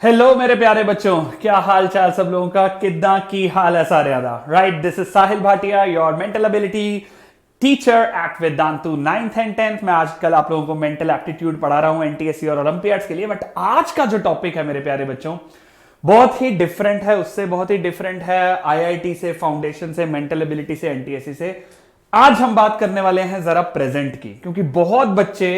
Hello मेरे प्यारे बच्चों, क्या हाल चाल सब लोगों का? किद्दा की हाल है सारे दा? Right, this is Sahil Bhatia, your mental ability teacher at Vedantu 9th and 10th। मैं आजकल आप लोगों को मेंटल एप्टीट्यूड पढ़ा रहा हूं एनटीएससी और ओलंपियाड्स के लिए। बट आज का जो टॉपिक है मेरे प्यारे बच्चों, बहुत ही डिफरेंट है, उससे बहुत ही डिफरेंट है। आईआईटी से, फाउंडेशन से, मेंटल एबिलिटी से, एनटीएससी से आज हम बात करने वाले हैं जरा प्रेजेंट की। क्योंकि बहुत बच्चे,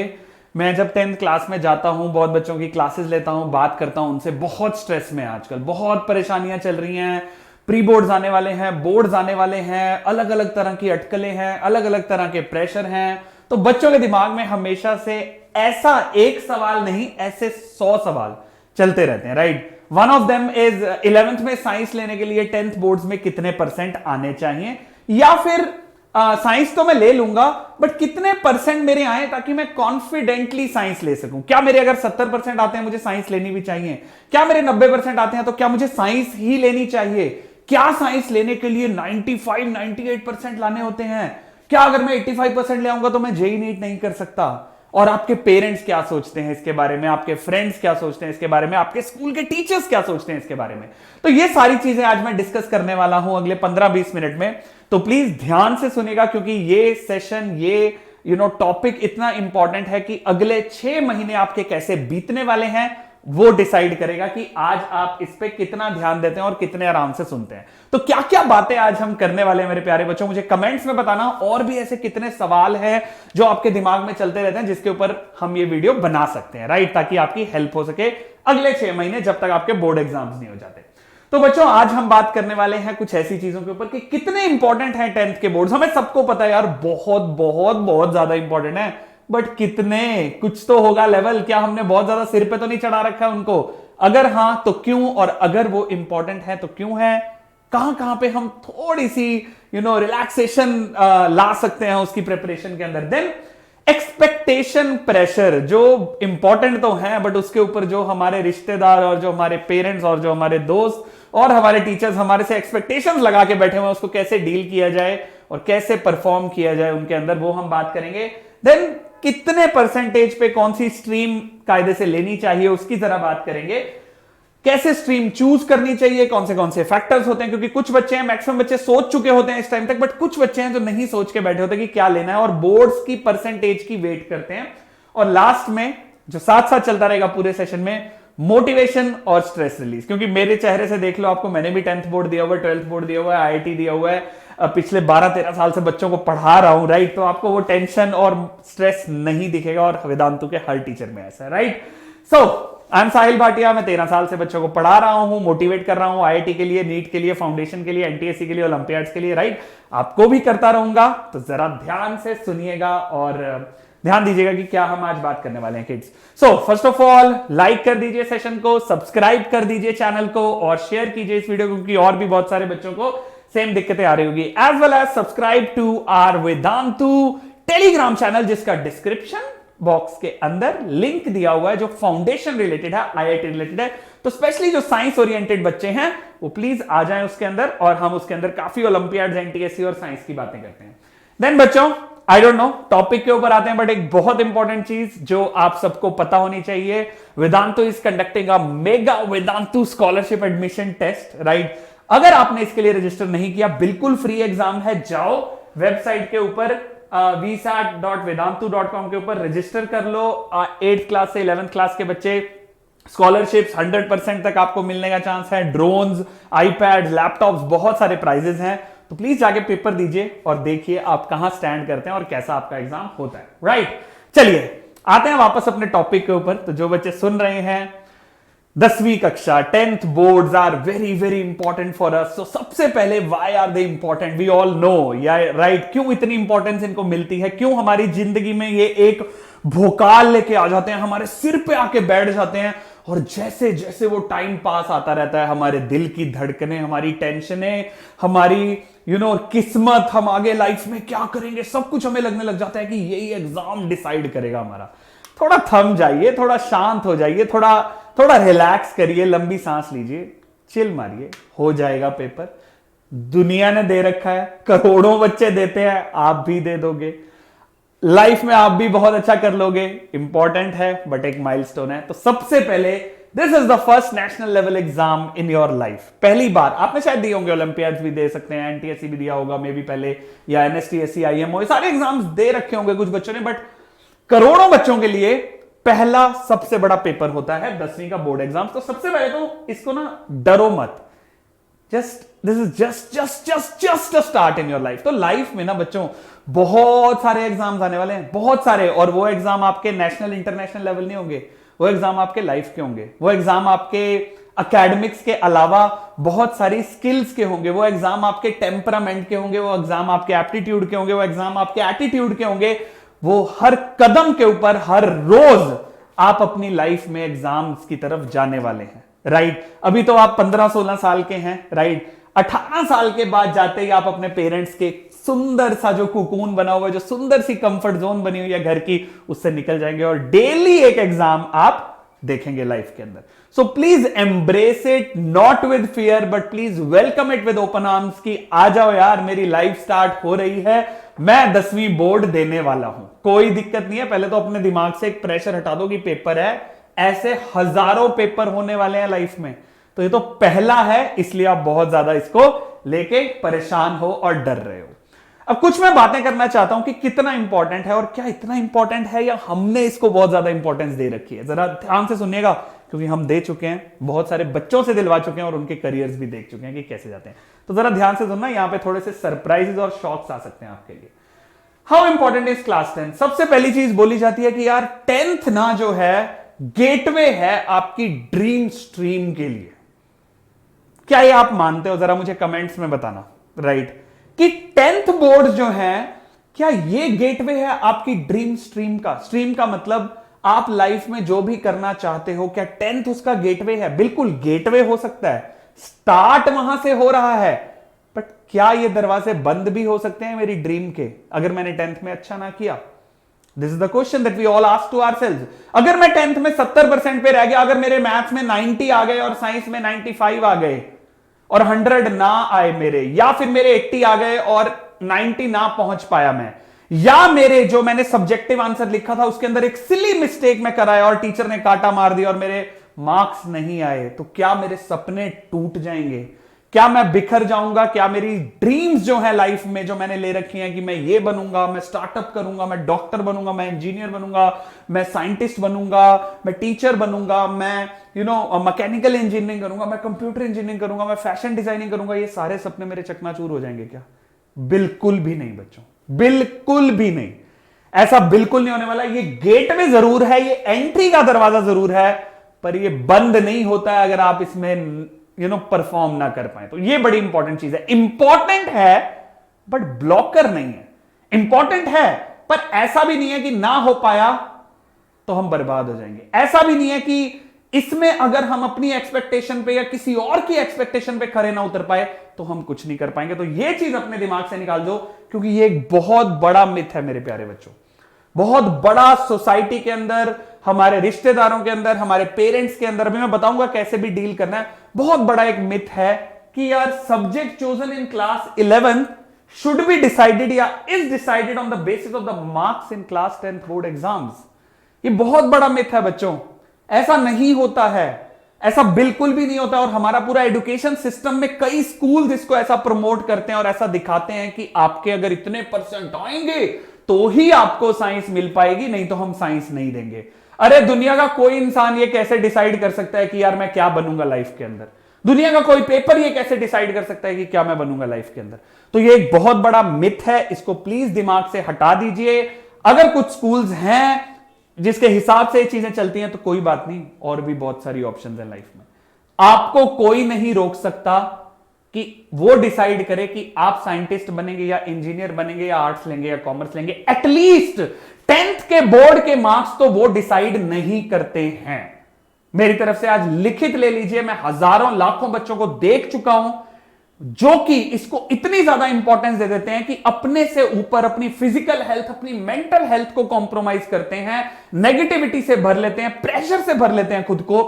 मैं जब 10th क्लास में जाता हूं, बहुत बच्चों की क्लासेस लेता हूं, बात करता हूं उनसे, बहुत स्ट्रेस में आजकल, बहुत परेशानियां चल रही हैं। प्री बोर्ड्स आने वाले हैं, बोर्ड्स आने वाले हैं, अलग अलग तरह की अटकलें हैं, अलग अलग तरह के प्रेशर हैं। तो बच्चों के दिमाग में हमेशा से ऐसा एक सवाल नहीं, ऐसे 100 सवाल चलते रहते हैं। Right, one of them is 11th में साइंस लेने के लिए 10th बोर्ड्स में कितने परसेंट आने चाहिए, या फिर साइंस तो मैं ले लूंगा बट कितने परसेंट मेरे आए ताकि मैं कॉन्फिडेंटली साइंस ले सकूं। क्या मेरे अगर 70% आते हैं, मुझे साइंस लेनी भी चाहिए? क्या मेरे 90% आते हैं, तो क्या मुझे साइंस ही लेनी चाहिए? क्या साइंस लेने के लिए 95 98% लाने होते हैं? क्या अगर मैं 85% ले आऊंगा तो मैं जेई नीट नहीं कर सकता? और आपके पेरेंट्स क्या सोचते हैं इसके बारे में, आपके फ्रेंड्स क्या सोचते हैं इसके बारे में, आपके स्कूल के टीचर्स क्या सोचते हैं इसके बारे में? तो ये सारी चीजें आज मैं डिस्कस करने वाला हूं अगले 15-20 मिनट में। तो प्लीज ध्यान से सुनिएगा, क्योंकि ये सेशन, ये टॉपिक इतना इंपॉर्टेंट है कि अगले 6 महीने आपके कैसे बीतने वाले हैं वो डिसाइड करेगा कि आज आप इस पे कितना ध्यान देते हैं और कितने आराम से सुनते हैं। तो क्या क्या बातें आज हम करने वाले हैं मेरे प्यारे बच्चों, मुझे कमेंट्स में बताना। और भी ऐसे कितने सवाल हैं जो आपके दिमाग में चलते रहते हैं जिसके ऊपर हम ये वीडियो बना सकते हैं, राइट, ताकि आपकी हेल्प हो सके अगले 6 महीने जब तक आपके बोर्ड एग्जाम्स नहीं हो जाते। तो बच्चों, आज हम बात करने वाले हैं कुछ ऐसी चीजों के ऊपर कि कितने इंपॉर्टेंट हैं 10th के बोर्ड्स। हमें सबको पता है यार, बहुत बहुत बहुत ज्यादा इंपॉर्टेंट है, बट कितने, कुछ तो होगा लेवल। क्या हमने बहुत ज्यादा सिर पे तो नहीं चढ़ा रखा है उनको? अगर हां तो क्यों, और अगर वो इंपॉर्टेंट है तो क्यों है? कहां कहां पे हम थोड़ी सी रिलैक्सेशन ला सकते हैं उसकी प्रिपरेशन के अंदर? देन एक्सपेक्टेशन प्रेशर, जो इंपॉर्टेंट तो है बट उसके ऊपर जो हमारे रिश्तेदार और जो हमारे पेरेंट्स और जो हमारे दोस्त और हमारे टीचर्स हमारे से एक्सपेक्टेशंस लगा के बैठे हुए हैं, उसको कैसे डील किया जाए और कैसे परफॉर्म किया जाए उनके अंदर, वो हम बात करेंगे। देन कितने परसेंटेज पे कौन सी स्ट्रीम कायदे से लेनी चाहिए उसकी जरा बात करेंगे। कैसे स्ट्रीम चूज करनी चाहिए, कौन से फैक्टर्स होते हैं, क्योंकि कुछ बच्चे हैं, मैक्सिमम बच्चे सोच चुके होते हैं इस टाइम तक, बट कुछ बच्चे हैं जो नहीं सोच के बैठे होते कि क्या लेना है और बोर्ड्स की परसेंटेज की वेट करते हैं। और लास्ट में जो साथ साथ चलता रहेगा पूरे सेशन में, मोटिवेशन और स्ट्रेस रिलीज। क्योंकि मेरे चेहरे से देख लो आपको, मैंने भी 10th बोर्ड दिया हुआ है, 12th बोर्ड दिया हुआ है, आईआईटी दिया हुआ है, पिछले 12-13 साल से बच्चों को पढ़ा रहा हूं, राइट। तो आपको वो टेंशन और स्ट्रेस नहीं दिखेगा, और वेदांतु के हर टीचर में ऐसा है, राइट। सो आई एम साहिल भाटिया, मैं 13 साल से बच्चों को पढ़ा रहा हूं, मोटिवेट कर रहा हूं आईआईटी के लिए, नीट के लिए, फाउंडेशन के लिए, एनटीएससी के लिए, ओलंपियाड्स के लिए, राइट। आपको भी करता रहूंगा, तो जरा ध्यान से सुनिएगा और ध्यान दीजिएगा कि क्या हम आज बात करने वाले हैं kids. So first of all, like कर दीजिए सेशन को, सब्सक्राइब कर दीजिए चैनल को और शेयर कीजिए इस वीडियो को, क्योंकि और भी बहुत सारे बच्चों को सेम दिक्कतें आ रही होगी। As well as subscribe to our Vedantu Telegram channel, जिसका डिस्क्रिप्शन बॉक्स के अंदर लिंक दिया हुआ है, जो फाउंडेशन रिलेटेड है, आईआईटी रिलेटेड है। तो स्पेशली जो साइंस ओरिएंटेड बच्चे हैं वो प्लीज आ जाएं उसके अंदर, और हम उसके अंदर काफी ओलंपियाड्स, एनटीएससी और साइंस की बातें करते हैं। देन बच्चों, आई डोंट नो, टॉपिक के ऊपर आते हैं, बट एक बहुत इंपॉर्टेंट चीज जो आप सबको पता होनी चाहिए, Vedantu is conducting a mega Vedantu scholarship admission test, right. अगर आपने इसके लिए रजिस्टर नहीं किया, बिल्कुल फ्री एग्जाम है, जाओ वेबसाइट के ऊपर vsat.vedantu.com के ऊपर रजिस्टर कर लो। 8th क्लास से 11th क्लास के बच्चे, स्कॉलरशिप्स 100% तक आपको मिलने का चांस है, ड्रोन्स, आईपैड, लैपटॉप्स, बहुत सारे प्राइजेस हैं। तो प्लीज जाके पेपर दीजिए और देखिए आप कहां स्टैंड करते हैं और कैसा आपका एग्जाम होता है, राइट। चलिए आते हैं वापस अपने टॉपिक के ऊपर। तो जो बच्चे सुन रहे हैं, 10वीं कक्षा, 10th boards are very very important for us. So सबसे पहले, why are they important? We all know, yeah right, क्यों इतनी इंपॉर्टेंस इनको मिलती है, क्यों हमारी जिंदगी में ये एक भोकाल लेके आ जाते हैं, हमारे सिर पे आके बैठ जाते हैं, और जैसे जैसे वो टाइम पास आता रहता है, हमारे दिल की धड़कनें, हमारी टेंशनें, हमारी किस्मत, हम आगे लाइफ में क्या करेंगे, सब कुछ हमें लगने लग जाता है कि यही एग्जाम डिसाइड करेगा हमारा। थोड़ा थम जाइए, थोड़ा शांत हो जाइए, थोड़ा रिलैक्स करिए, लंबी सांस लीजिए, चिल मारिए, हो जाएगा पेपर। दुनिया ने दे रखा है, करोड़ों बच्चे देते हैं, आप भी दे दोगे, लाइफ में आप भी बहुत अच्छा कर लोगे। इंपॉर्टेंट है बट एक माइलस्टोन है। तो सबसे पहले this is the first national level exam in your life. पहली बार आपने शायद दिए होंगे, ओलंपियाड्स भी दे सकते हैं, एनटीएससी भी दिया होगा मे बी पहले, या एनएसटीएससी, आईएमओ, सारे एग्जाम्स दे रखे होंगे कुछ बच्चों ने, बट करोड़ों बच्चों के लिए पहला सबसे बड़ा पेपर होता है 10वीं का बोर्ड एग्जाम। तो सबसे पहले तो इसको ना डरो मत, this is just a start in your life. तो लाइफ में ना बच्चों बहुत सारे एग्जाम्स आने वाले हैं, बहुत सारे, और वो एग्जाम आपके नेशनल इंटरनेशनल लेवल नहीं होंगे, वो एग्जाम आपके लाइफ के होंगे, वो एग्जाम आपके एकेडमिक्स के अलावा बहुत सारी स्किल्स के होंगे, वो एग्जाम आपके टेम्परामेंट के होंगे, वो एग्जाम आपके एप्टीट्यूड के होंगे, वो एग्जाम आपके एटीट्यूड के होंगे। वो हर कदम के ऊपर हर रोज आप अपनी लाइफ में एग्जाम्स की तरफ जाने वाले हैं, राइट। अभी तो आप 15-16 साल के हैं, राइट। 18 साल के बाद जाते ही आप अपने पेरेंट्स के सुंदर सा जो कुकून बना हुआ है, जो सुंदर सी कंफर्ट जोन बनी हुई है घर की, उससे निकल जाएंगे और डेली एक एग्जाम आप देखेंगे लाइफ के अंदर। So please embrace it, not with fear but please welcome it with open arms की आ जाओ यार, मेरी लाइफ स्टार्ट हो रही है, मैं 10वीं बोर्ड देने वाला हूं, कोई दिक्कत नहीं है। पहले तो अपने दिमाग से एक प्रेशर हटा दो कि पेपर है, ऐसे हजारों पेपर होने वाले हैं लाइफ में, तो ये तो पहला है, इसलिए आप बहुत ज्यादा इसको लेके परेशान हो और डर रहे हो। अब कुछ मैं बातें करना चाहता हूं कि कितना इंपॉर्टेंट है, और क्या इतना इंपॉर्टेंट है या हमने इसको बहुत ज्यादा इंपॉर्टेंस दे रखी है। जरा ध्यान से सुनिएगा, क्योंकि हम दे चुके हैं, बहुत सारे बच्चों से दिलवा चुके हैं और उनके करियर्स भी देख चुके हैं कि कैसे जाते हैं। तो जरा ध्यान से सुनना, यहां पे थोड़े से सरप्राइजेस और शॉक्स आ सकते हैं आपके लिए। How important is class 10? सबसे पहली चीज बोली जाती है कि यार 10th ना जो है गेटवे है आपकी ड्रीम स्ट्रीम के लिए। क्या ये आप मानते हो? जरा मुझे कमेंट्स में बताना, राइट, कि 10th बोर्ड जो है, क्या ये गेटवे है आपकी ड्रीम स्ट्रीम का? स्ट्रीम का मतलब आप लाइफ में जो भी करना चाहते हो, क्या 10th उसका गेटवे है? बिल्कुल गेटवे हो सकता है, स्टार्ट वहां से हो रहा है, बट क्या ये दरवाजे बंद भी हो सकते हैं मेरी ड्रीम के, अगर मैंने 10th में अच्छा ना किया? This is the question that we all ask to ourselves. अगर मैं 10th में 70% पे रह गया, अगर मेरे मैथ्स में 90 आ गए और साइंस में 95 आ गए और 100 ना आए मेरे, या फिर मेरे 80 आ गए और 90 ना पहुंच पाया मैं, या मेरे जो मैंने सब्जेक्टिव आंसर लिखा था उसके अंदर एक सिली मिस्टेक में कराया और टीचर ने काटा मार दिया और मेरे मार्क्स नहीं आए, तो क्या मेरे सपने टूट जाएंगे? क्या मैं बिखर जाऊंगा? क्या मेरी ड्रीम्स जो है लाइफ में, जो मैंने ले रखी हैं कि मैं ये बनूंगा, मैं स्टार्टअप करूंगा, मैं डॉक्टर बनूंगा, मैं इंजीनियर बनूंगा, मैं साइंटिस्ट बनूंगा, मैं टीचर बनूंगा, मैं मैकेनिकल इंजीनियरिंग करूंगा, मैं कंप्यूटर इंजीनियरिंग करूंगा, मैं फैशन डिजाइनिंग करूंगा, ये सारे सपने मेरे चकनाचूर हो जाएंगे क्या? बिल्कुल भी नहीं बच्चों, बिल्कुल भी नहीं। ऐसा बिल्कुल नहीं होने वाला। ये गेटवे जरूर है, ये एंट्री का दरवाजा जरूर है, पर ये बंद नहीं होता है अगर आप इसमें परफॉर्म ना कर पाए। तो ये बड़ी इंपॉर्टेंट चीज है। इंपॉर्टेंट है बट ब्लॉकर नहीं है। इंपॉर्टेंट है पर ऐसा भी नहीं है कि ना हो पाया तो हम बर्बाद हो जाएंगे। ऐसा भी नहीं है कि इसमें अगर हम अपनी एक्सपेक्टेशन पे या किसी और की एक्सपेक्टेशन पे खरे ना उतर पाए तो हम कुछ नहीं कर पाएंगे। तो ये चीज अपने दिमाग से निकाल दो, क्योंकि ये एक बहुत बड़ा मिथ है मेरे प्यारे बच्चों, बहुत बड़ा। सोसाइटी के अंदर, हमारे रिश्तेदारों के अंदर, हमारे पेरेंट्स के अंदर, अभी मैं बताऊंगा कैसे भी डील करना है, बहुत बड़ा एक मिथ है कि यार subject chosen in class 11 should be decided या is decided on the basis of the marks in class 10th board exams. ये बहुत बड़ा मिथ है बच्चों, ऐसा नहीं होता है, ऐसा बिल्कुल भी नहीं होता। और हमारा पूरा एजुकेशन सिस्टम में कई स्कूल इसको ऐसा प्रमोट करते हैं और ऐसा दिखाते हैं कि आपके अगर इतने % आएंगे तो ही आपको साइंस मिल पाएगी, नहीं तो हम साइंस नहीं देंगे। अरे दुनिया का कोई इंसान ये कैसे डिसाइड कर सकता है कि यार मैं क्या बनूंगा लाइफ के अंदर? दुनिया का कोई पेपर ये कैसे डिसाइड कर सकता है कि क्या मैं बनूंगा लाइफ के अंदर? तो ये एक बहुत बड़ा मिथ है, इसको प्लीज दिमाग से हटा दीजिए। अगर कुछ स्कूल्स हैं जिसके हिसाब से ये चीजें चलती हैं तो कोई बात नहीं, और भी बहुत सारी ऑप्शंस हैं लाइफ में। आपको कोई नहीं रोक सकता कि वो डिसाइड करे कि आप साइंटिस्ट बनेंगे या इंजीनियर बनेंगे या आर्ट्स लेंगे या कॉमर्स लेंगे। एटलीस्ट 10th के बोर्ड के मार्क्स तो वो डिसाइड नहीं करते हैं। मेरी तरफ से आज लिखित ले लीजिए, मैं हजारों लाखों बच्चों को देख चुका हूं जो कि इसको इतनी ज्यादा इंपॉर्टेंस दे देते हैं कि अपने से ऊपर अपनी फिजिकल हेल्थ, अपनी मेंटल हेल्थ को कॉम्प्रोमाइज करते हैं, नेगेटिविटी से भर लेते हैं, प्रेशर से भर लेते हैं खुद को,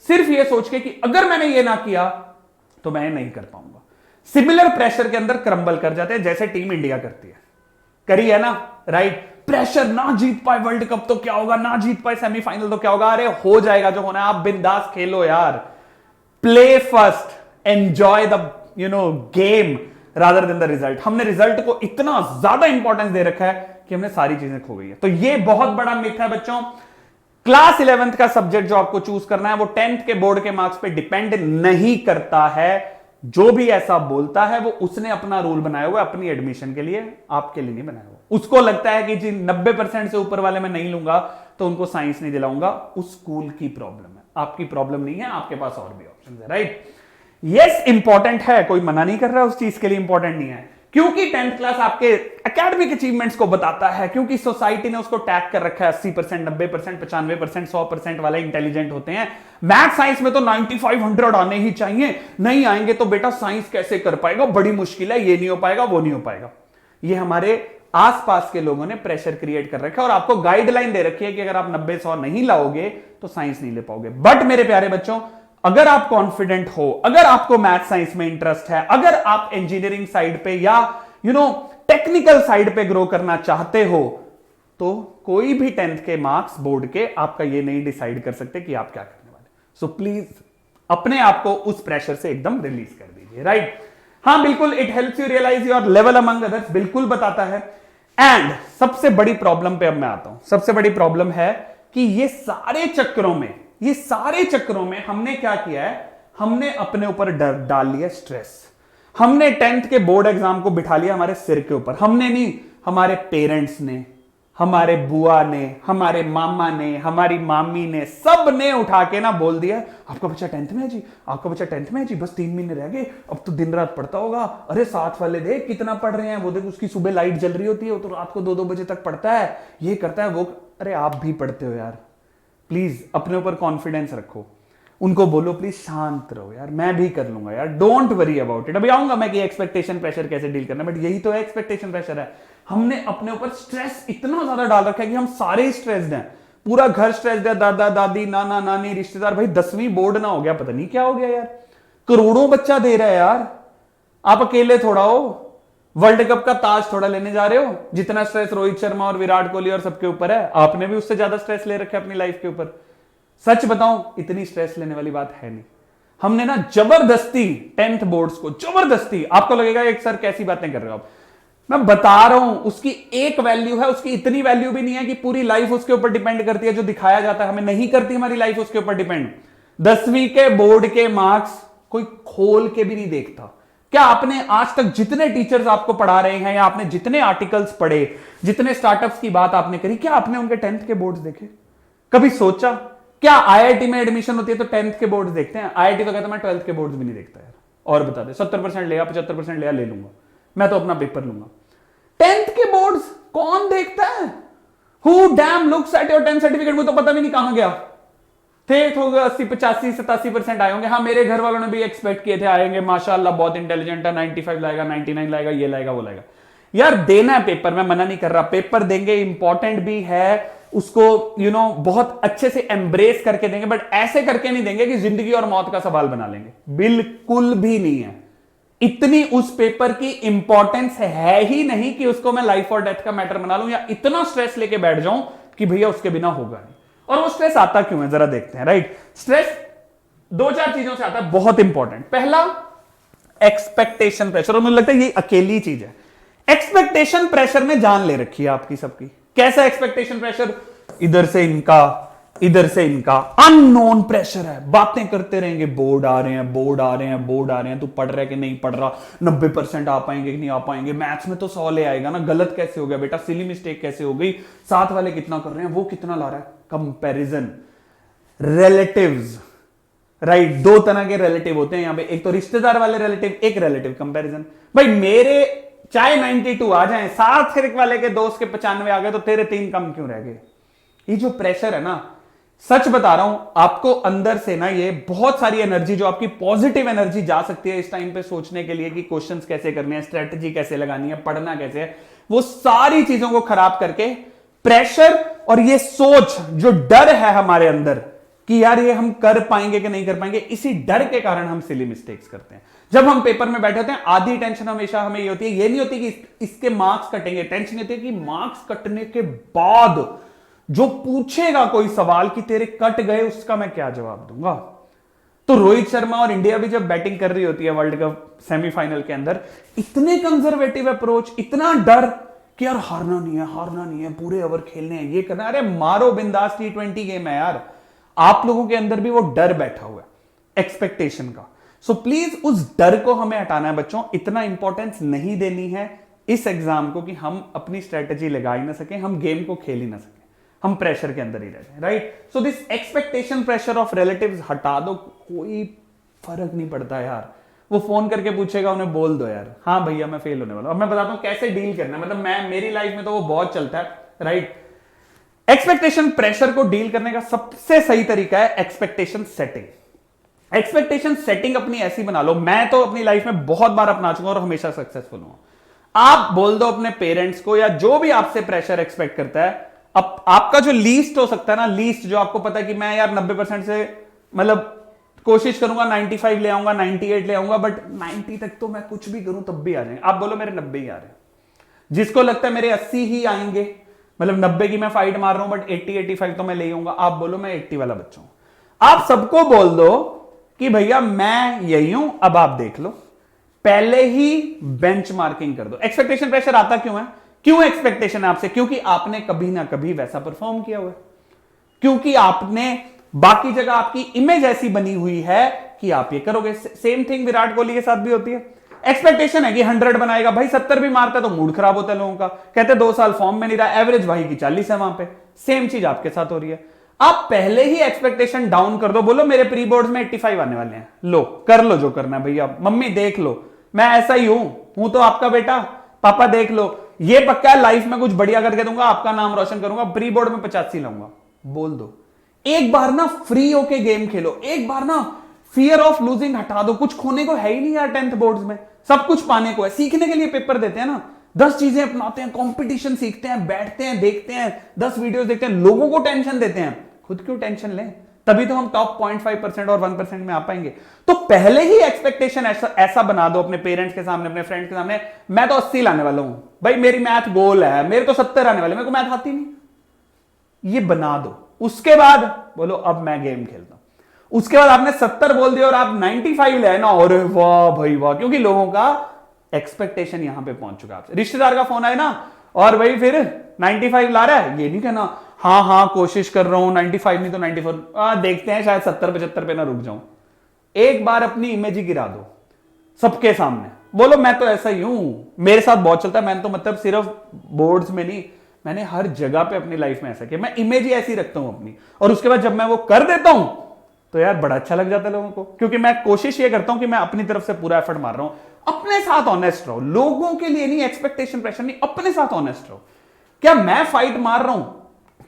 सिर्फ ये सोच के कि अगर मैंने ये ना किया तो मैं नहीं कर पाऊंगा। सिमिलर प्रेशर के अंदर क्रम्बल कर जाते हैं, जैसे टीम इंडिया करती है, करी है ना, राइट? प्रेशर, ना जीत पाए वर्ल्ड कप तो क्या होगा, ना जीत पाए सेमीफाइनल तो क्या होगा। अरे हो जाएगा जो होना है, आप बिंदास खेलो यार, play first, enjoy the game rather than the result. हमने रिजल्ट को इतना ज्यादा इंपॉर्टेंस दे रखा है कि हमने सारी चीजें खो गई है। तो ये बहुत बड़ा मिथ है बच्चों। क्लास 11th का सब्जेक्ट जो आपको चूज करना है वो 10th के बोर्ड के मार्क्स पे डिपेंड नहीं करता है। जो भी ऐसा बोलता है वो उसने अपना रूल बनाया हुआ अपनी एडमिशन के लिए, आपके लिए नहीं बनाया हुआ। उसको लगता है कि जी 90% से ऊपर वाले मैं नहीं लूंगा तो उनको साइंस नहीं दिलाऊंगा, उस स्कूल की प्रॉब्लम है, आपकी प्रॉब्लम नहीं है। आपके पास और भी ऑप्शन है, राइट। यस इंपॉर्टेंट है, कोई मना नहीं कर रहा उस चीज के लिए इंपॉर्टेंट नहीं है, क्योंकि 10th क्लास आपके एकेडमिक अचीवमेंट्स को बताता है, क्योंकि सोसाइटी ने उसको टैग कर रखा है 80%, 90%, 95%, 100% वाले इंटेलिजेंट होते हैं। मैथ साइंस में तो 95, 100 आने ही चाहिए, नहीं आएंगे तो बेटा साइंस कैसे कर पाएगा, बड़ी मुश्किल है, ये नहीं हो पाएगा, वो नहीं हो पाएगा। ये हमारे आसपास के लोगों ने प्रेशर क्रिएट कर रखा है और आपको गाइडलाइन दे रखी है कि अगर आप 90-100 नहीं लाओगे तो साइंस नहीं ले पाओगे। बट मेरे प्यारे बच्चों, अगर आप कॉन्फिडेंट हो, अगर आपको मैथ साइंस में इंटरेस्ट है, अगर आप इंजीनियरिंग साइड पे या टेक्निकल साइड पे ग्रो करना चाहते हो, तो कोई भी 10th के मार्क्स बोर्ड के आपका ये नहीं डिसाइड कर सकते कि आप क्या करने वाले। सो प्लीज अपने आप को उस प्रेशर से एकदम रिलीज कर दीजिए, राइट। हाँ बिल्कुल, it helps you realise your level among others, बिल्कुल बताता है। एंड सबसे बड़ी प्रॉब्लम पे अब मैं आता हूं। सबसे बड़ी प्रॉब्लम है कि ये सारे चक्करों में हमने क्या किया है, हमने अपने ऊपर डाल लिया स्ट्रेस। हमने 10th के बोर्ड एग्जाम को बिठा लिया हमारे सिर के ऊपर। हमने नहीं, हमारे पेरेंट्स ने, हमारे बुआ ने, हमारे मामा ने, हमारी मामी ने, सब ने उठा के ना बोल दिया आपका बच्चा 10th में है जी, आपका बच्चा 10th में है जी, बस 3 महीने रह गए, अब तो दिन रात पढ़ता होगा। अरे साथ वाले देख कितना पढ़ रहे हैं, वो देख उसकी सुबह लाइट जल रही होती है, वो तो रात को 2-2 बजे तक पढ़ता है, ये करता है वो। अरे आप भी पढ़ते हो यार, प्लीज अपने ऊपर कॉन्फिडेंस रखो। उनको बोलो प्लीज शांत रहो यार, मैं भी कर लूंगा यार, डोंट वरी अबाउट इट। अभी आऊंगा मैं कि एक्सपेक्टेशन प्रेशर कैसे डील करना, बट यही तो है एक्सपेक्टेशन प्रेशर है। हमने अपने ऊपर स्ट्रेस इतना ज्यादा डाल रखा है कि हम सारे स्ट्रेस्ड हैं, पूरा घर स्ट्रेस्ड है, दादा दादी, नाना नानी, रिश्तेदार। भाई 10वीं बोर्ड ना हो गया, पता नहीं क्या हो गया यार, करोड़ों बच्चा दे रहा है यार, आप अकेले थोड़ा हो। वर्ल्ड कप का ताज थोड़ा लेने जा रहे हो, जितना स्ट्रेस रोहित शर्मा और विराट कोहली और सबके ऊपर है, आपने भी उससे ज्यादा स्ट्रेस ले रखा है अपनी लाइफ के ऊपर। सच बताऊं, इतनी स्ट्रेस लेने वाली बात है नहीं। हमने ना जबरदस्ती 10th बोर्ड्स को, जबरदस्ती, आपको लगेगा एक सर कैसी बातें कर रहे हो आप, मैं बता रहा हूं उसकी एक वैल्यू है, उसकी इतनी वैल्यू भी नहीं है कि पूरी लाइफ उसके ऊपर डिपेंड करती है। जो दिखाया जाता है हमें नहीं करती हमारी लाइफ उसके ऊपर डिपेंड। 10वीं के बोर्ड के मार्क्स कोई खोल के भी नहीं देखता। क्या आपने आज तक जितने टीचर्स आपको पढ़ा रहे हैं, या आपने जितने आर्टिकल्स पढ़े, जितने स्टार्टअप्स की बात आपने करी, क्या आपने उनके 10th के बोर्ड्स देखे? कभी सोचा? क्या आईआईटी में एडमिशन होती है तो 10th के बोर्ड्स देखते हैं? आईआईटी तो कहता मैं 12th के बोर्ड्स भी नहीं देखता यार। और बता दे 70% ले, 75% ले लूंगा, मैं तो अपना पेपर लूंगा। 10th के बोर्ड्स कौन देखता है? Who dam looks at your 10th certificate? मुझे तो पता भी नहीं कहां गया। थे तो 80, 85, 87% आए होंगे। हाँ, मेरे घर वालों ने भी एक्सपेक्ट किए थे आएंगे, माशाल्लाह बहुत इंटेलिजेंट है, 95 लाएगा, 99 लाएगा, ये लाएगा, वो लाएगा। यार देना है पेपर, मैं मना नहीं कर रहा, पेपर देंगे, इंपॉर्टेंट भी है, उसको बहुत अच्छे से एम्ब्रेस करके देंगे, बट ऐसे करके नहीं देंगे कि जिंदगी और मौत का सवाल बना लेंगे, बिल्कुल भी नहीं है। इतनी उस पेपर की इंपॉर्टेंस है ही नहीं कि उसको मैं लाइफ और डेथ का मैटर बना लूं, या इतना स्ट्रेस लेके बैठ जाऊं कि भैया उसके बिना होगा नहीं। और वो स्ट्रेस आता क्यों है जरा देखते हैं, राइट। स्ट्रेस 2-4 चीजों से आता है, बहुत इंपॉर्टेंट। पहला, एक्सपेक्टेशन प्रेशर, और मुझे लगता है ये अकेली चीज है। एक्सपेक्टेशन प्रेशर ने जान ले रखी है आपकी सबकी। कैसा एक्सपेक्टेशन प्रेशर? इधर से इनका, इधर से इनका, अननोन प्रेशर है, बातें करते रहेंगे, बोर्ड आ रहे हैं, बोर्ड आ रहे हैं, बोर्ड आ रहे हैं, तू पढ़ रहा है कि नहीं पढ़ रहा, 90% आ पाएंगे कि नहीं आ पाएंगे, मैथ्स में तो 100 ले आएगा ना, गलत कैसे हो गया बेटा, सिली मिस्टेक कैसे हो गई, साथ वाले कितना कर रहे हैं, वो कितना ला रहा है। Comparison, relatives, right. 2 तरह के रिलेटिव होते हैं यहां पे, एक तो रिश्तेदार वाले रिलेटिव, एक रिलेटिव कंपैरिजन। भाई मेरे चाहे 92 आ जाएं, साथ वाले के दोस्त के 95 आ गए तो तेरे 3 कम क्यों रह गए? ये जो प्रेशर है ना, सच बता रहा हूं आपको, अंदर से ना ये बहुत सारी एनर्जी, जो आपकी पॉजिटिव एनर्जी जा सकती है इस टाइम पे सोचने के लिए कि क्वेश्चंस कैसे करने हैं, स्ट्रेटजी कैसे लगानी है, पढ़ना कैसे है, वो सारी चीजों को खराब करके प्रेशर और ये सोच, जो डर है हमारे अंदर, कि यार ये हम कर पाएंगे कि नहीं कर पाएंगे, इसी डर के कारण हम सिली मिस्टेक्स करते हैं। जब हम पेपर में बैठे होते हैं, आधी टेंशन हमेशा हमें ये होती है, ये नहीं होती कि इसके मार्क्स कटेंगे, टेंशन होती है कि मार्क्स कटने के बाद जो पूछेगा कोई सवाल कि तेरे कट गए, उसका मैं क्या जवाब दूंगा। तो रोहित शर्मा और इंडिया भी जब बैटिंग कर रही होती है वर्ल्ड कप सेमीफाइनल के अंदर, इतने कंजर्वेटिव अप्रोच, इतना डर कि यार हारना नहीं है, पूरे ओवर खेलने हैं, ये करना है। अरे मारो बिंदास, T20 गेम है यार। आप लोगों के अंदर भी वो डर बैठा हुआ है एक्सपेक्टेशन का। सो प्लीज उस डर को हमें हटाना है बच्चों। इतना इंपॉर्टेंस नहीं देनी है इस एग्जाम को कि हम अपनी स्ट्रेटेजी लगा ही ना सके, हम गेम को खेल ही ना सके, हम प्रेशर के अंदर ही रह जाए, right. So this expectation pressure of relatives हटा दो, कोई फर्क नहीं पड़ता यार। वो फोन करके पूछेगा, उन्हें बोल दो यार हाँ भैया मैं फेल होने वाला हूं। अब मैं बताता हूं कैसे डील करना है, मतलब मेरी लाइफ में तो वो बहुत चलता है, राइट। एक्सपेक्टेशन प्रेशर को डील करने का सबसे सही तरीका है एक्सपेक्टेशन सेटिंग। एक्सपेक्टेशन सेटिंग अपनी ऐसी बना लो, मैं तो अपनी लाइफ में बहुत बार अपना चुका और हमेशा सक्सेसफुल हूं। आप बोल दो अपने पेरेंट्स को या जो भी आपसे प्रेशर एक्सपेक्ट करता है, अब आपका जो लीस्ट हो सकता है ना, लीस्ट जो आपको पता है कि मैं यार 90% से मतलब कोशिश करूंगा 95 ले आऊंगा, 98 ले आऊंगा, बट 90 तक तो मैं कुछ भी करूं तब भी आ जाएंगे। आप बोलो मेरे 90 ही आ रहे हैं। जिसको लगता है मेरे 80 ही आएंगे, मतलब 90 की मैं फाइट मार रहा हूं बट 80-85 तो मैं ले आऊंगा, आप बोलो मैं 80 वाला बच्चा हूं। आप सबको बोल दो कि भैया मैं यही हूं, अब आप देख लो। पहले ही बेंचमार्किंग कर दो। एक्सपेक्टेशन प्रेशर आता क्यों है? क्यों एक्सपेक्टेशन है आपसे? क्योंकि आपने कभी ना कभी वैसा परफॉर्म किया हुआ है, क्योंकि आपने बाकी जगह आपकी इमेज ऐसी बनी हुई है कि आप ये करोगे। सेम थिंग विराट कोहली के साथ भी होती है। एक्सपेक्टेशन है कि 100 बनाएगा, भाई 70 भी मारता है तो मूड खराब होता है लोगों का, कहते 2 साल फॉर्म में नहीं रहा, एवरेज भाई की 40 है वहां पे। सेम चीज आपके साथ हो रही है। आप पहले ही एक्सपेक्टेशन डाउन कर दो, बोलो मेरे प्री बोर्ड्स में 85 आने वाले हैं, लो कर लो जो करना है भैया, मम्मी देख लो मैं ऐसा ही हूं तो आपका बेटा, पापा देख लो ये पक्का है लाइफ में कुछ बढ़िया करके दूंगा, आपका नाम रोशन करूंगा, प्री बोर्ड में 85 लाऊंगा। बोल दो। एक बार ना फ्री होके गेम खेलो, एक बार ना फियर ऑफ लूजिंग हटा दो। कुछ खोने को है ही नहीं यार 10th बोर्ड्स में, सब कुछ पाने को है। सीखने के लिए पेपर देते हैं ना, 10 चीजें अपनाते हैं, कंपटीशन सीखते हैं, बैठते हैं, देखते हैं, 10 वीडियोस देखते हैं, लोगों को टेंशन देते हैं, खुद क्यों टेंशन लें? तभी तो हम टॉप 0.5% और 1% में आ पाएंगे। तो पहले ही एक्सपेक्टेशन ऐसा बना दो अपने पेरेंट्स के सामने, अपने फ्रेंड्स के सामने, मैं तो 80 लाने वाला हूं भाई, मेरी मैथ गोल है, मेरे तो 70 आने वाले, मेरे को मैथ आती नहीं, ये बना दो। उसके बाद बोलो अब मैं गेम खेलता हूं। उसके बाद आपने 70 बोल दिया और आप 95 ले आए ना, और वाह भाई वाह, क्योंकि लोगों का एक्सपेक्टेशन यहां पे पहुंच चुका। आपसे रिश्तेदार का फोन आए ना, और भाई फिर 95 ला रहा है, ये नहीं कहना हाँ कोशिश कर रहा हूं 95 नहीं तो 94, देखते हैं शायद 70-75 पे ना रुक जाऊं। एक बार अपनी इमेज ही गिरा दो सबके सामने, बोलो मैं तो ऐसा ही हूं, मेरे साथ बहुत चलता है। मैंने तो मतलब सिर्फ बोर्ड्स में नहीं, मैंने हर जगह पे अपनी लाइफ में ऐसा किया, मैं इमेज ही ऐसी रखता हूं अपनी। और उसके बाद जब मैं वो कर देता हूं तो यार बड़ा अच्छा लग जाता है लोगों को, क्योंकि मैं कोशिश ये करता हूं कि मैं अपनी तरफ से पूरा एफर्ट मार रहा हूं। अपने साथ ऑनेस्ट रहो, लोगों के लिए नहीं, एक्सपेक्टेशन प्रेशर नहीं, अपने साथ ऑनेस्ट रहो। क्या मैं फाइट मार रहा हूं?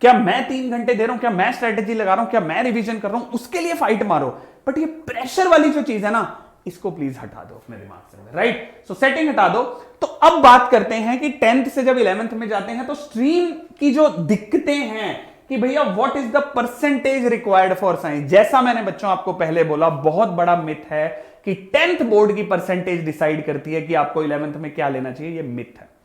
क्या मैं 3 घंटे दे रहा हूं? क्या मैं स्ट्रेटेजी लगा रहा हूं? क्या मैं रिवीजन कर रहा हूं? उसके लिए फाइट मारो। बट ये प्रेशर वाली जो चीज है ना, इसको प्लीज हटा दो अपने दिमाग से, राइट। सो सेटिंग हटा दो। तो अब बात करते हैं कि 10th से जब 11th में जाते हैं तो स्ट्रीम की जो दिक्कतें हैं कि भैया what is the percentage required for science. जैसा मैंने बच्चों आपको पहले बोला, बहुत बड़ा मिथ है कि 10th बोर्ड की परसेंटेज डिसाइड करती है कि आपको 11th में क्या लेना चाहिए। ये मिथ है।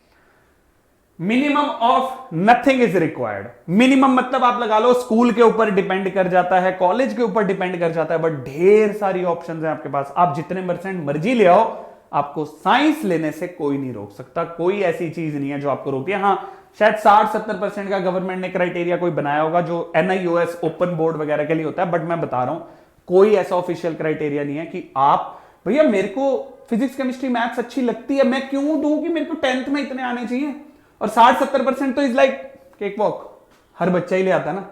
Minimum of nothing is required. Minimum मतलब आप लगा लो स्कूल के ऊपर डिपेंड कर जाता है, कॉलेज के ऊपर डिपेंड कर जाता है, बट ढेर सारी ऑप्शंस हैं आपके पास। आप जितने परसेंट मर्जी ले आओ, आपको साइंस लेने से कोई नहीं रोक सकता। कोई ऐसी चीज नहीं है जो आपको रोकती है। हाँ, शायद 60-70% का गवर्नमेंट ने क्राइटेरिया कोई बनाया होगा जो NIOS ओपन बोर्ड वगैरह के लिए होता है, बट मैं बता रहा हूं कोई ऐसा ऑफिशियल क्राइटेरिया नहीं है कि आप भैया मेरे को फिजिक्स केमिस्ट्री मैथ्स अच्छी लगती है, मैं क्यों दूं कि मेरे को 10th में इतने आने चाहिए। और 60-70% तो इज लाइक केक वॉक, हर बच्चा ही ले आता है ना।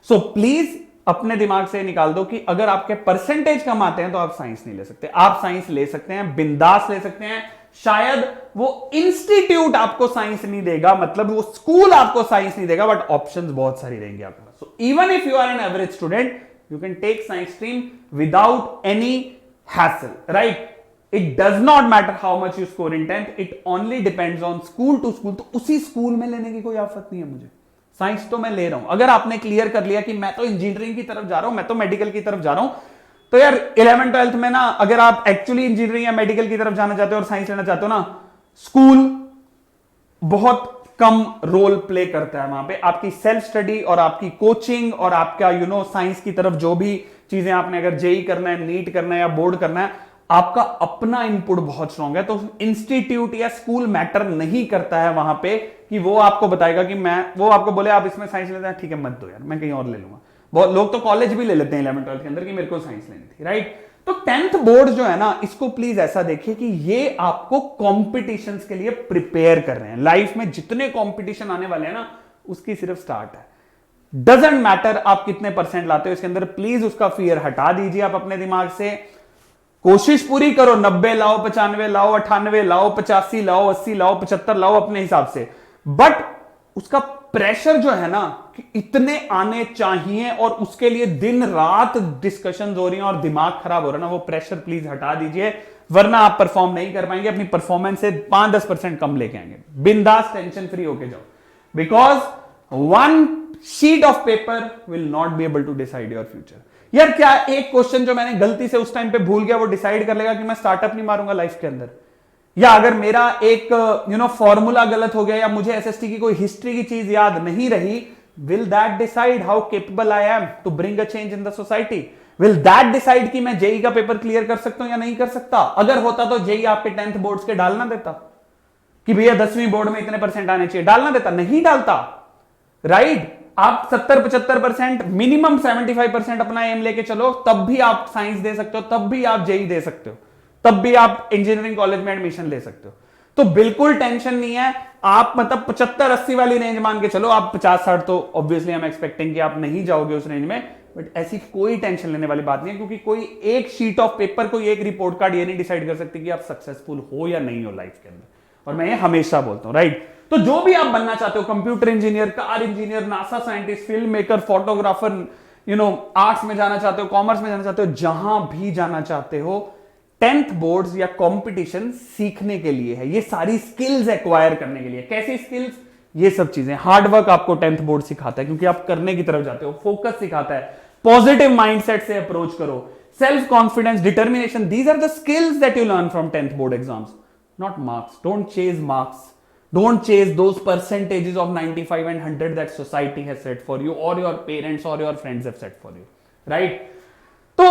सो प्लीज अपने दिमाग से निकाल दो कि अगर आपके परसेंटेज कम आते हैं तो आप साइंस नहीं ले सकते। आप साइंस ले सकते हैं, बिंदास ले सकते हैं। शायद वो इंस्टीट्यूट आपको साइंस नहीं देगा, मतलब वो स्कूल आपको साइंस नहीं देगा, बट ऑप्शंस बहुत सारी रहेंगी आपके पास। So even if you are an average student, you can take science stream without any hassle, right. It does not matter how much you score in 10th, it only depends on school to school। तो उसी school में लेने की कोई आफत नहीं है मुझे, साइंस तो मैं ले रहा हूं। अगर आपने क्लियर कर लिया कि मैं तो इंजीनियरिंग की तरफ जा रहा हूं, मैं तो मेडिकल की तरफ जा रहा हूं, तो यार 11th 12th में ना अगर आप एक्चुअली इंजीनियरिंग या मेडिकल की तरफ जाना चाहते हो और साइंस लेना चाहते हो ना, स्कूल बहुत कम रोल प्ले करता है वहां पे। आपकी सेल्फ स्टडी और आपकी कोचिंग और आपका साइंस की तरफ जो भी चीजें आपने अगर जेई करना है, नीट करना है या बोर्ड करना है, आपका अपना इनपुट बहुत स्ट्रांग है। तो इंस्टीट्यूट या स्कूल मैटर नहीं करता है वहां पे कि वो आपको बताएगा कि वो आपको बोले आप इसमें साइंस लेते हैं, ठीक है मत दो यार, मैं कहीं और ले लूंगा। बहुत लोग तो कॉलेज भी ले लेते हैं 11th 12th के अंदर कि मेरे को साइंस लेनी थी, राइट। तो 10th बोर्ड जो है ना, इसको प्लीज ऐसा देखिए कि ये आपको कॉम्पिटिशन्स के लिए प्रिपेयर कर रहे हैं। लाइफ में जितने कॉम्पिटिशन आने वाले हैं ना, उसकी सिर्फ स्टार्ट है। डजेंट मैटर आप कितने परसेंट लाते हो इसके अंदर, प्लीज उसका फियर हटा दीजिए आप अपने दिमाग से। कोशिश पूरी करो, 90 लाओ, 95 लाओ, 98 लाओ, 85 लाओ, 80 लाओ, 75 लाओ अपने हिसाब से, बट उसका प्रेशर जो है ना कि इतने आने चाहिए और उसके लिए दिन रात डिस्कशन हो रही है और दिमाग खराब हो रहा है ना, वो प्रेशर प्लीज हटा दीजिए, वरना आप परफॉर्म नहीं कर पाएंगे। अपनी परफॉर्मेंस से 5-10% कम लेके आएंगे। बिंदास टेंशन फ्री होके जाओ, because one sheet of paper will not be able to decide your future. यार क्या एक क्वेश्चन जो मैंने गलती से उस टाइम पे भूल गया वो डिसाइड कर लेगा कि मैं स्टार्टअप नहीं मारूंगा लाइफ के अंदर? या अगर मेरा एक फॉर्मूला गलत हो गया या मुझे एसएसटी की कोई हिस्ट्री की चीज याद नहीं रही, will that decide how capable I am to bring a change in the society? Will that decide कि मैं जेई का पेपर क्लियर कर सकता हूं या नहीं कर सकता? अगर होता तो जेई आपके 10th बोर्ड्स के डालना देता कि भैया 10वीं बोर्ड में इतने परसेंट आने चाहिए, डालना देता? नहीं डालता, राइट। आप 70-75%, मिनिमम 75% अपना एम लेके चलो, तब भी आप साइंस दे सकते हो, तब भी आप जेई दे सकते हो, तब भी आप इंजीनियरिंग कॉलेज में एडमिशन ले सकते हो। तो बिल्कुल टेंशन नहीं है। आप मतलब 75-80 वाली रेंज मान के चलो, आप 50-60 तो ऑब्वियसली आई एम एक्सपेक्टिंग कि आप नहीं जाओगे उस रेंज में, बट ऐसी कोई टेंशन लेने वाली बात नहीं है, क्योंकि कोई एक शीट ऑफ पेपर, कोई एक रिपोर्ट कार्ड ये नहीं डिसाइड कर सकती कि आप सक्सेसफुल हो या नहीं हो लाइफ के अंदर। और मैं ये हमेशा बोलता हूं, राइट। तो जो भी आप बनना चाहते हो, computer engineer, car engineer, NASA scientist, film maker, photographer, arts में जाना चाहते हो, कॉमर्स में जाना चाहते हो, जहां भी जाना चाहते हो, 10th बोर्ड्स या कंपटीशन सीखने के लिए है। ये सारी स्किल्स एक्वायर करने के लिए। कैसी स्किल्स? ये सब चीजें। हार्डवर्क आपको 10th बोर्ड सिखाता है, क्योंकि आप करने की तरफ जाते हो। फोकस सिखाता है, पॉजिटिव माइंडसेट से अप्रोच करो, self confidence, determination, these are the skills that you learn from 10th board exams, not marks. Don't chase marks, don't chase those percentages of 95 and 100 that society has set for you or your parents or your friends have set for you, right? तो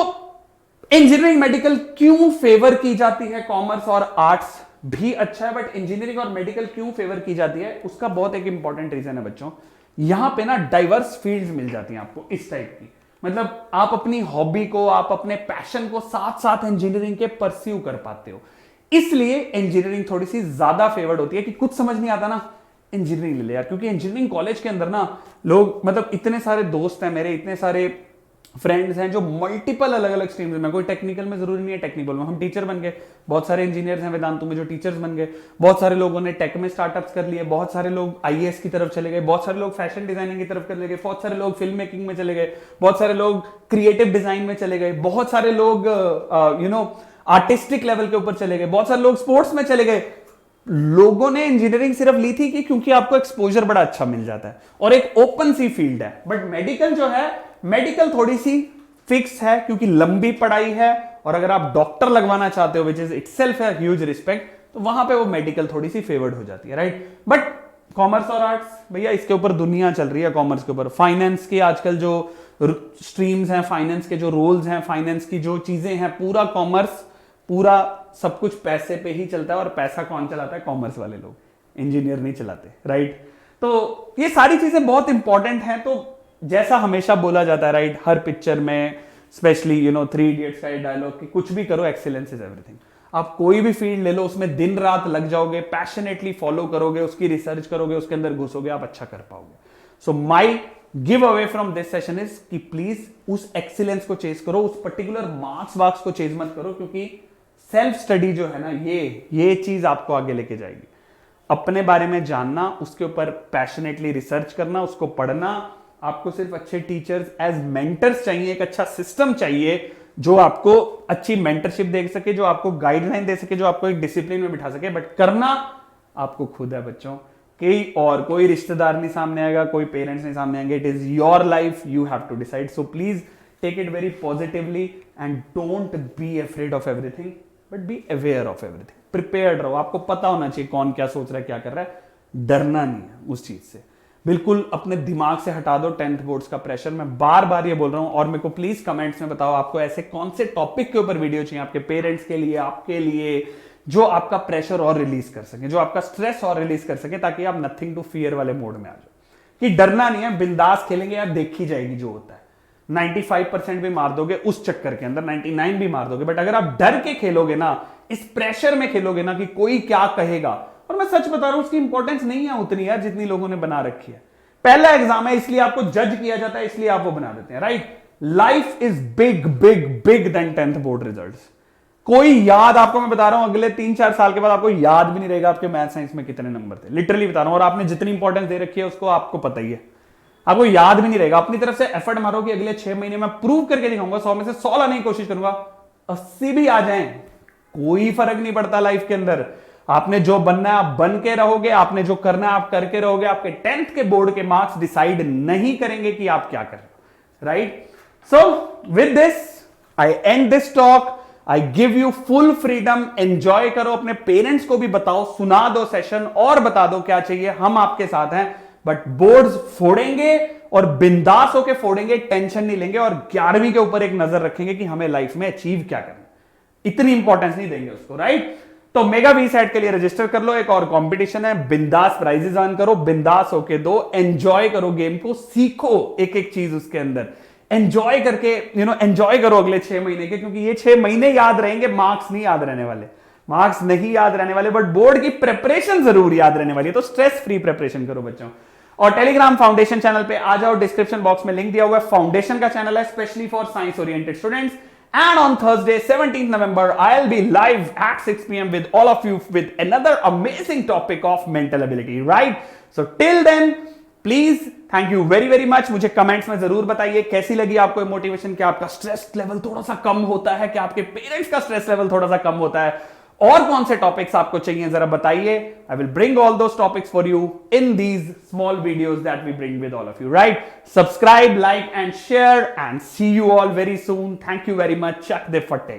engineering medical क्यों favour की जाती है? Commerce और arts भी अच्छा है, but engineering और मेडिकल क्यों फेवर की जाती है? उसका बहुत एक इंपॉर्टेंट रीजन है बच्चों। यहां पे ना डाइवर्स फील्ड्स मिल जाती हैं आपको इस टाइप की। मतलब आप अपनी हॉबी को, आप अपने पैशन को साथ साथ इंजीनियरिंग के परस्यू कर पाते हो। इसलिए इंजीनियरिंग थोड़ी सी ज्यादा फेवर्ड होती है कि कुछ समझ नहीं आता ना, इंजीनियरिंग ले ले यार। क्योंकि इंजीनियरिंग कॉलेज के अंदर ना लोग, मतलब इतने सारे दोस्त हैं मेरे, इतने सारे फ्रेंड्स हैं जो मल्टीपल अलग अलग स्ट्रीम्स में, कोई टेक्निकल में, जरूरी नहीं है टेक्निकल में, हम टीचर बन गए। बहुत सारे इंजीनियर्स हैं वेदांतु में जो टीचर्स बन गए, बहुत सारे लोगों ने टेक में स्टार्टअप्स कर लिए, बहुत सारे लोग आईएएस की तरफ चले गए, बहुत सारे लोग फैशन डिजाइनिंग की तरफ चले गए, बहुत सारे लोग फिल्म मेकिंग में चले गए, बहुत सारे लोग क्रिएटिव डिजाइन में चले गए, बहुत सारे लोग आर्टिस्टिक लेवल के ऊपर चले गए, बहुत सारे लोग स्पोर्ट्स में चले गए। लोगों ने इंजीनियरिंग सिर्फ ली थी कि क्योंकि आपको एक्सपोजर बड़ा अच्छा मिल जाता है और एक ओपन सी फील्ड है। बट मेडिकल जो है, मेडिकल थोड़ी सी फिक्स है क्योंकि लंबी पढ़ाई है, और अगर आप डॉक्टर लगवाना चाहते हो, विच इज इटसेल्फ है ह्यूज रिस्पेक्ट, तो वहां पे वो मेडिकल थोड़ी सी फेवर्ड हो जाती है, राइट। बट कॉमर्स और आर्ट्स भैया, इसके ऊपर दुनिया चल रही है। कॉमर्स के ऊपर फाइनेंस के आजकल जो स्ट्रीम्स हैं, फाइनेंस के जो रोल्स हैं, फाइनेंस की जो चीजें हैं, पूरा कॉमर्स, पूरा सब कुछ पैसे पे ही चलता है। और पैसा कौन चलाता है? कॉमर्स वाले लोग, इंजीनियर नहीं चलाते, राइट। तो ये सारी चीजें बहुत इंपॉर्टेंट हैं। तो जैसा हमेशा बोला जाता है, राइट, हर पिक्चर में, स्पेशली 3 इडियट्स का डायलॉग कि कुछ भी करो, एक्सीलेंस इज एवरीथिंग। आप कोई भी फील्ड ले लो, उसमें दिन रात लग जाओगे, पैशनेटली फॉलो करोगे, उसकी रिसर्च करोगे, उसके अंदर घुसोगे, आप अच्छा कर पाओगे। So my giveaway from this session is कि प्लीज उस एक्सीलेंस को चेज करो, उस पर्टिकुलर मार्क्स को चेज मत करो, क्योंकि सेल्फ स्टडी जो है ना, ये चीज आपको आगे लेके जाएगी। अपने बारे में जानना, उसके ऊपर पैशनेटली रिसर्च करना, उसको पढ़ना। आपको सिर्फ अच्छे टीचर्स एज मेंटर्स चाहिए, एक अच्छा सिस्टम चाहिए जो आपको अच्छी मेंटरशिप दे सके, जो आपको गाइडलाइन दे सके, जो आपको एक डिसिप्लिन में बिठा सके। बट करना आपको खुद है बच्चों। कोई रिश्तेदार नहीं सामने आएगा, कोई पेरेंट्स नहीं सामने आएंगे. It is your life, you have to decide. So please take it very positively and don't be afraid of everything, but be aware of everything. Prepared रहो. आपको पता होना चाहिए कौन क्या सोच रहा है, क्या कर रहा है. डरना नहीं है उस चीज से. बिल्कुल अपने दिमाग से हटा दो 10th बोर्ड्स का प्रेशर. मैं बार बार ये बोल रहा हूं. और मेरे को प्लीज कमेंट्स में बताओ आपको ऐसे कौन से टॉपिक के ऊपर वीडियो चाहिए आपके पेरेंट्स के लिए, आपके लिए, जो आपका प्रेशर और रिलीज कर सके, जो आपका स्ट्रेस और रिलीज कर सके, ताकि आप नथिंग टू फियर वाले मोड में आ जाओ. कि डरना नहीं है, बिंदास खेलेंगे यार, देखी जाएगी जो होता है. 95% भी मार दोगे उस चक्कर के अंदर, 99 भी मार दोगे. बट अगर आप डर के खेलोगे ना, इस प्रेशर में खेलोगे ना कि कोई क्या कहेगा, और मैं सच बता रहा हूं उसकी इंपॉर्टेंस नहीं है उतनी यार जितनी लोगों ने बना रखी है. पहला एग्जाम है इसलिए आपको जज किया जाता है, इसलिए आप वो बना देते हैं. Right. Life is big big big than 10th board results. कोई याद, आपको मैं बता रहा हूं अगले 3-4 साल के बाद आपको याद भी नहीं रहेगा आपके मैथ साइंस में कितने नंबर थे. लिटरली बता रहा हूं. और आपने जितनी इंपॉर्टेंस दे रखी है उसको आपको पता ही है, आपको याद भी नहीं रहेगा. अपनी तरफ से एफर्ट मारो कि अगले 6 महीने में प्रूव करके दिखाऊंगा. 100 में से 100 लाने की कोशिश करूंगा, 80 भी आ जाएं, कोई फर्क नहीं पड़ता लाइफ के अंदर. आपने जो बनना है आप बन के रहोगे, आपने जो करना है आप करके रहोगे. आपके 10th के बोर्ड के मार्क्स डिसाइड नहीं करेंगे कि आप क्या कर रहे हो. Right. So with this I and this talk. I give you full freedom. Enjoy करो. अपने पेरेंट्स को भी बताओ, सुना दो सेशन और बता दो क्या चाहिए. हम आपके साथ हैं. बट बोर्ड्स फोड़ेंगे और बिंदास होके फोड़ेंगे, टेंशन नहीं लेंगे. और 11वीं के ऊपर एक नजर रखेंगे कि हमें लाइफ में अचीव क्या करना. इतनी इंपॉर्टेंस नहीं देंगे उसको. राइट. तो मेगा वी सेट के लिए रजिस्टर कर लो. एक और कंपटीशन है, बिंदास प्राइजेस अर्न करो, बिंदास होके दो, एंजॉय करो गेम को, सीखो एक एक चीज उसके अंदर, एंजॉय करके एंजॉय करो अगले 6 महीने के. क्योंकि ये 6 महीने याद रहेंगे, मार्क्स नहीं याद रहने वाले. मार्क्स नहीं याद रहने वाले, बट बोर्ड की प्रिपरेशन जरूर याद रहने वाली है. तो स्ट्रेस फ्री प्रिपरेशन करो बच्चों. और टेलीग्राम फाउंडेशन चैनल पे आ जाओ. डिस्क्रिप्शन बॉक्स में लिंक दिया हुआ है. फाउंडेशन का चैनल है specially for science oriented students. And on Thursday, 17th November, I'll be live at 6 p.m. with all of you with another amazing topic of mental ability, right? So till then, please, thank you very very much. मुझे comments में जरूर बताइए कैसी लगी आपको motivation. क्या आपका stress level थोड़ा सा कम होता है, क्या आपके पेरेंट्स का स्ट्रेस लेवल थोड़ा सा कम होता है, और कौन से टॉपिक्स आपको चाहिए जरा बताइए. I will bring all those topics for you in these small videos that we bring with all of you. Right. Subscribe, like and share, and see you all very soon. Thank you very much. चक दे फटे.